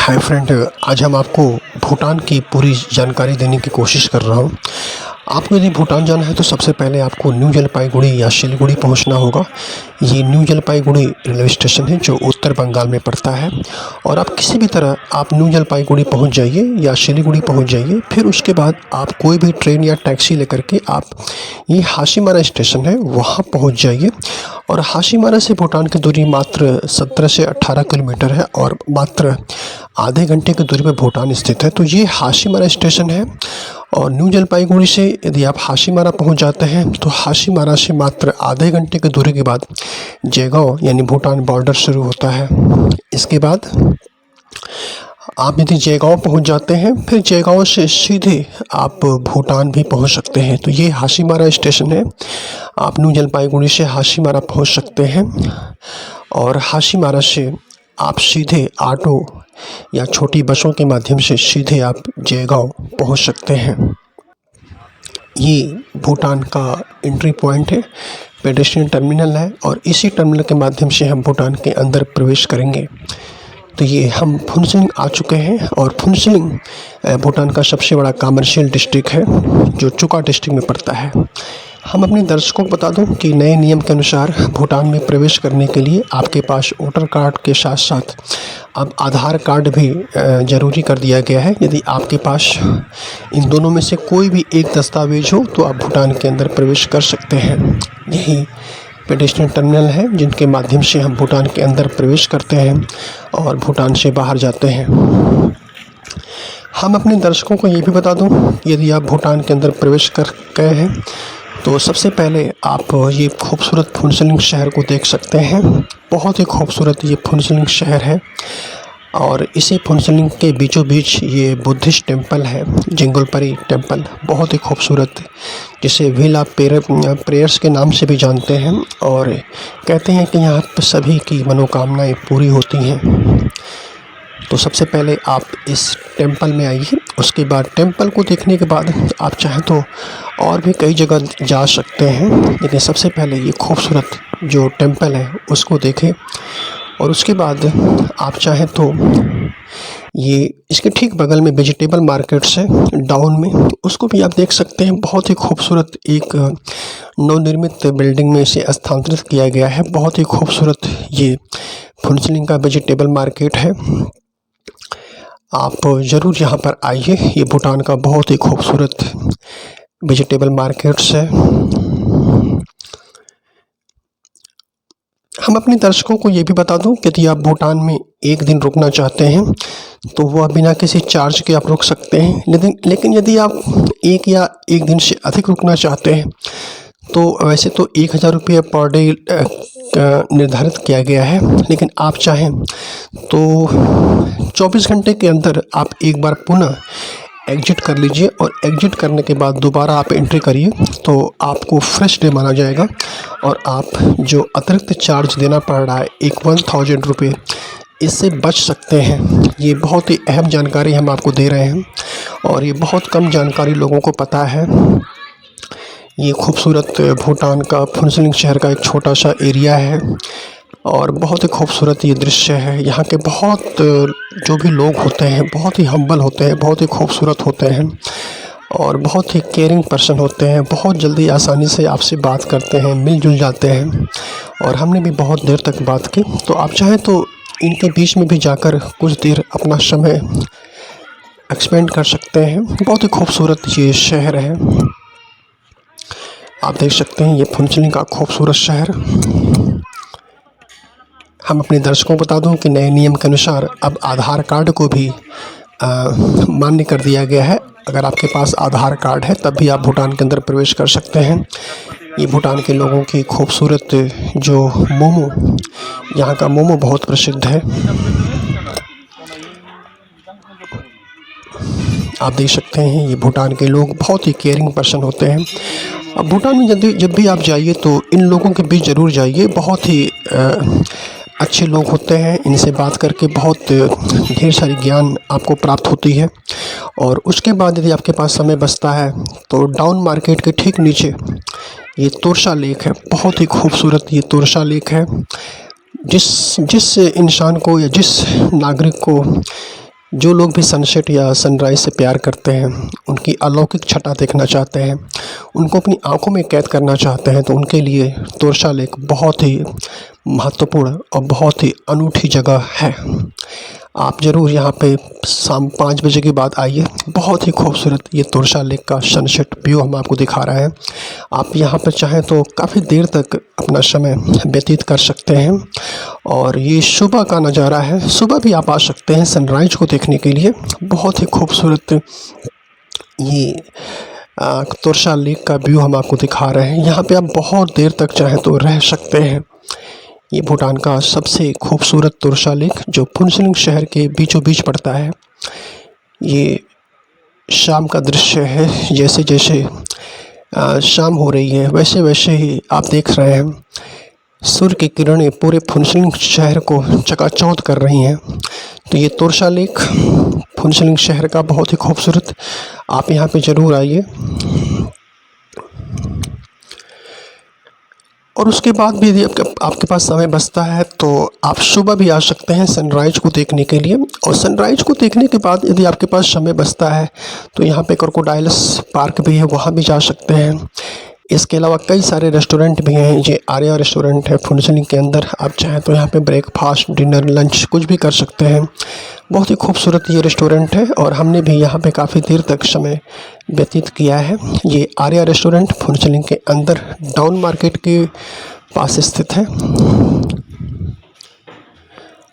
Hi friend, आज हम आपको भूटान की पूरी जानकारी देने की कोशिश कर रहा हूँ। आपको यदि भूटान जाना है तो सबसे पहले आपको न्यू जलपाईगुड़ी या सिलीगुड़ी पहुँचना होगा। ये न्यू जलपाईगुड़ी रेलवे स्टेशन है जो उत्तर बंगाल में पड़ता है। और आप किसी भी तरह आप न्यू जलपाईगुड़ी पहुँच जाइए या सिलीगुड़ी पहुँच जाइए। फिर उसके बाद आप कोई भी ट्रेन या टैक्सी लेकर के आप ये हाशीमारा स्टेशन है वहाँ पहुँच जाइए। और हाशीमारा से भूटान की दूरी मात्र 17 से 18 किलोमीटर है और मात्र आधे घंटे की दूरी पर भूटान स्थित है। तो ये हाशीमारा स्टेशन है। और न्यू जलपाईगुड़ी से यदि आप हाशीमारा पहुंच जाते हैं तो हाशीमारा से मात्र आधे घंटे की दूरी के बाद जयगांव यानी भूटान बॉर्डर शुरू होता है। इसके बाद आप यदि जयगांव पहुंच जाते हैं फिर जयगांव से सीधे आप भूटान भी पहुंच सकते हैं। तो ये हाशीमारा स्टेशन है। आप न्यू जलपाईगुड़ी से हाशीमारा पहुंच सकते हैं और हाशीमारा से आप सीधे ऑटो या छोटी बसों के माध्यम से सीधे आप जयगांव पहुंच सकते हैं। ये भूटान का एंट्री पॉइंट है, पेडेस्ट्रियन टर्मिनल है और इसी टर्मिनल के माध्यम से हम भूटान के अंदर प्रवेश करेंगे। तो ये हम फुनसिलिंग आ चुके हैं और फुनसिलिंग भूटान का सबसे बड़ा कमर्शियल डिस्ट्रिक्ट है जो चुका डिस्ट्रिक्ट में पड़ता है। हम अपने दर्शकों को बता दूं कि नए नियम के अनुसार भूटान में प्रवेश करने के लिए आपके पास वोटर कार्ड के साथ साथ अब आधार कार्ड भी ज़रूरी कर दिया गया है। यदि आपके पास इन दोनों में से कोई भी एक दस्तावेज हो तो आप भूटान के अंदर प्रवेश कर सकते हैं। यही पेडेस्ट्रियन टर्मिनल है जिनके माध्यम से हम भूटान के अंदर प्रवेश करते हैं और भूटान से बाहर जाते हैं। हम अपने दर्शकों को ये भी बता दूं, यदि आप भूटान के अंदर प्रवेश कर गए हैं तो सबसे पहले आप ये खूबसूरत फुनसिलिंग शहर को देख सकते हैं। बहुत ही खूबसूरत ये फुनसिलिंग शहर है और इसी फुनसिलिंग के बीचों बीच ये बुद्धिस्ट टेंपल है, जिंगलपरी टेंपल, बहुत ही खूबसूरत, जिसे व्हील ऑफ प्रेयर्स के नाम से भी जानते हैं। और कहते हैं कि यहाँ पर सभी की मनोकामनाएं पूरी होती हैं। तो सबसे पहले आप इस टेंपल में आइए। उसके बाद टेंपल को देखने के बाद आप चाहें तो और भी कई जगह जा सकते हैं, लेकिन सबसे पहले ये खूबसूरत जो टेंपल है उसको देखें। और उसके बाद आप चाहें तो ये इसके ठीक बगल में वेजिटेबल मार्केट्स है डाउन में, उसको भी आप देख सकते हैं। बहुत ही खूबसूरत एक नवनिर्मित बिल्डिंग में इसे स्थानांतरित किया गया है। बहुत ही खूबसूरत ये फुनसिलिंग का वेजिटेबल मार्केट है। आप ज़रूर यहाँ पर आइए। ये भूटान का बहुत ही खूबसूरत वेजिटेबल मार्केट्स है। हम अपने दर्शकों को ये भी बता दूं कि यदि आप भूटान में एक दिन रुकना चाहते हैं तो वह बिना किसी चार्ज के आप रुक सकते हैं। लेकिन यदि आप एक दिन से अधिक रुकना चाहते हैं तो वैसे तो 1000 रुपये पर डे निर्धारित किया गया है, लेकिन आप चाहें तो 24 घंटे के अंदर आप एक बार पुनः एग्जिट कर लीजिए और एग्जिट करने के बाद दोबारा आप एंट्री करिए तो आपको फ्रेश डे माना जाएगा और आप जो अतिरिक्त चार्ज देना पड़ रहा है 1000 रुपये, इससे बच सकते हैं। ये बहुत ही अहम जानकारी हम आपको दे रहे हैं और ये बहुत कम जानकारी लोगों को पता है। ये खूबसूरत भूटान का फुनसिलिंग शहर का एक छोटा सा एरिया है और बहुत ही खूबसूरत ये दृश्य है। यहाँ के बहुत जो भी लोग होते हैं बहुत ही हम्बल होते हैं, बहुत ही खूबसूरत होते हैं और बहुत ही केयरिंग पर्सन होते हैं। बहुत जल्दी आसानी से आपसे बात करते हैं, मिलजुल जाते हैं और हमने भी बहुत देर तक बात की। तो आप चाहें तो इनके बीच में भी जाकर कुछ देर अपना समय एक्सपेंड कर सकते हैं। बहुत ही खूबसूरत ये शहर है, आप देख सकते हैं। ये फुनसिलिंग का खूबसूरत शहर। हम अपने दर्शकों को बता दूं कि नए नियम के अनुसार अब आधार कार्ड को भी मान्य कर दिया गया है। अगर आपके पास आधार कार्ड है तब भी आप भूटान के अंदर प्रवेश कर सकते हैं। ये भूटान के लोगों की खूबसूरत जो मोमो, यहाँ का मोमो बहुत प्रसिद्ध है। आप देख सकते हैं ये भूटान के लोग बहुत ही केयरिंग पर्सन होते हैं। अब भूटान में जब भी आप जाइए तो इन लोगों के बीच ज़रूर जाइए। बहुत ही अच्छे लोग होते हैं, इनसे बात करके बहुत ढेर सारी ज्ञान आपको प्राप्त होती है। और उसके बाद यदि आपके पास समय बचता है तो डाउन मार्केट के ठीक नीचे ये तोरशा लेक है। बहुत ही खूबसूरत ये तोरशा लेक है। जिस इंसान को या जिस नागरिक को जो लोग भी सनसेट या सनराइज़ से प्यार करते हैं, उनकी अलौकिक छटा देखना चाहते हैं, उनको अपनी आँखों में कैद करना चाहते हैं, तो उनके लिए तोरशा लेक बहुत ही महत्वपूर्ण और बहुत ही अनूठी जगह है। आप ज़रूर यहाँ पे शाम 5 बजे के बाद आइए। बहुत ही खूबसूरत ये तोरशा लेक का सनसेट व्यू हम आपको दिखा रहे हैं। आप यहाँ पर चाहें तो काफ़ी देर तक अपना समय व्यतीत कर सकते हैं। और ये सुबह का नज़ारा है, सुबह भी आप आ सकते हैं सनराइज़ को देखने के लिए। बहुत ही खूबसूरत ये तोरशा लेक का व्यू हम आपको दिखा रहे हैं। यहाँ पे आप बहुत देर तक चाहें तो रह सकते हैं। ये भूटान का सबसे खूबसूरत तोरशा लेक जो फुनसिलिंग शहर के बीचों बीच पड़ता है। ये शाम का दृश्य है। जैसे जैसे शाम हो रही है वैसे वैसे ही आप देख रहे हैं सूर्य की किरणें पूरे फुनसिलिंग शहर को चकाचौंध कर रही हैं। तो ये तोरशा लेक फुनसिलिंग शहर का बहुत ही खूबसूरत, आप यहाँ पे ज़रूर आइए। और उसके बाद भी यदि आपके पास समय बचता है तो आप सुबह भी आ सकते हैं सनराइज़ को देखने के लिए। और सनराइज़ को देखने के बाद यदि आपके पास समय बचता है तो यहाँ पे क्रोकोडाइल्स पार्क भी है, वहाँ भी जा सकते हैं। इसके अलावा कई सारे रेस्टोरेंट भी हैं। ये आर्या रेस्टोरेंट है फुनसिलिंग के अंदर। आप चाहें तो यहाँ पे ब्रेकफास्ट, डिनर, लंच कुछ भी कर सकते हैं। बहुत ही खूबसूरत ये रेस्टोरेंट है और हमने भी यहाँ पे काफ़ी देर तक समय व्यतीत किया है। ये आर्या रेस्टोरेंट फुनसिलिंग के अंदर डाउन मार्केट के पास स्थित है।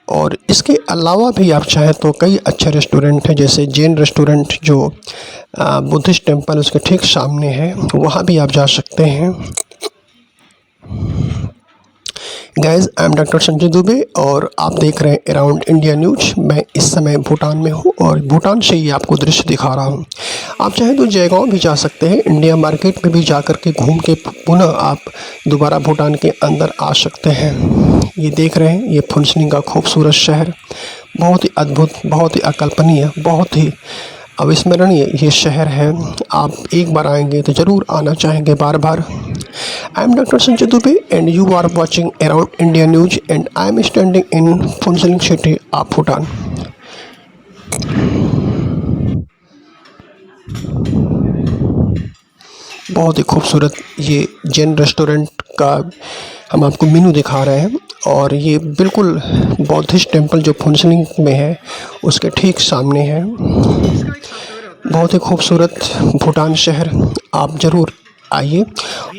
और इसके अलावा भी आप चाहें तो कई अच्छे रेस्टोरेंट हैं, जैसे जैन रेस्टोरेंट जो बुद्धिस्ट टेम्पल उसके ठीक सामने है, वहाँ भी आप जा सकते हैं। Guys, I am doctor Sanjay Dubey और आप देख रहे हैं अराउंड इंडिया न्यूज। मैं इस समय भूटान में हूँ और भूटान से ही आपको दृश्य दिखा रहा हूँ। आप चाहें तो जयगांव भी जा सकते हैं, इंडिया मार्केट में भी जा कर के घूम के पुनः आप दोबारा भूटान के अंदर आ सकते हैं। ये देख रहे हैं ये फुनसिलिंग का खूबसूरत शहर, बहुत ही अद्भुत, बहुत ही अकल्पनीय, बहुत ही अविस्मरणीय ये शहर है। आप एक बार आएंगे तो ज़रूर आना चाहेंगे बार बार। I am doctor Sanjay Dubey and you are watching around India news and I am standing in Phuentsholing city of Bhutan. बहुत ही खूबसूरत ये जैन रेस्टोरेंट का हम आपको मेनू दिखा रहे हैं। और ये बिल्कुल बुद्धिस्ट टेम्पल जो फुनसिलिंग में है उसके ठीक सामने है। बहुत ही खूबसूरत भूटान शहर, आप ज़रूर आइए।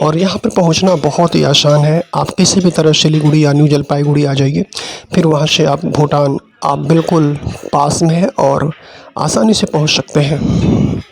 और यहाँ पर पहुँचना बहुत ही आसान है। आप किसी भी तरह सिलीगुड़ी या न्यू जलपाईगुड़ी आ जाइए, फिर वहाँ से आप भूटान आप बिल्कुल पास में है और आसानी से पहुँच सकते हैं।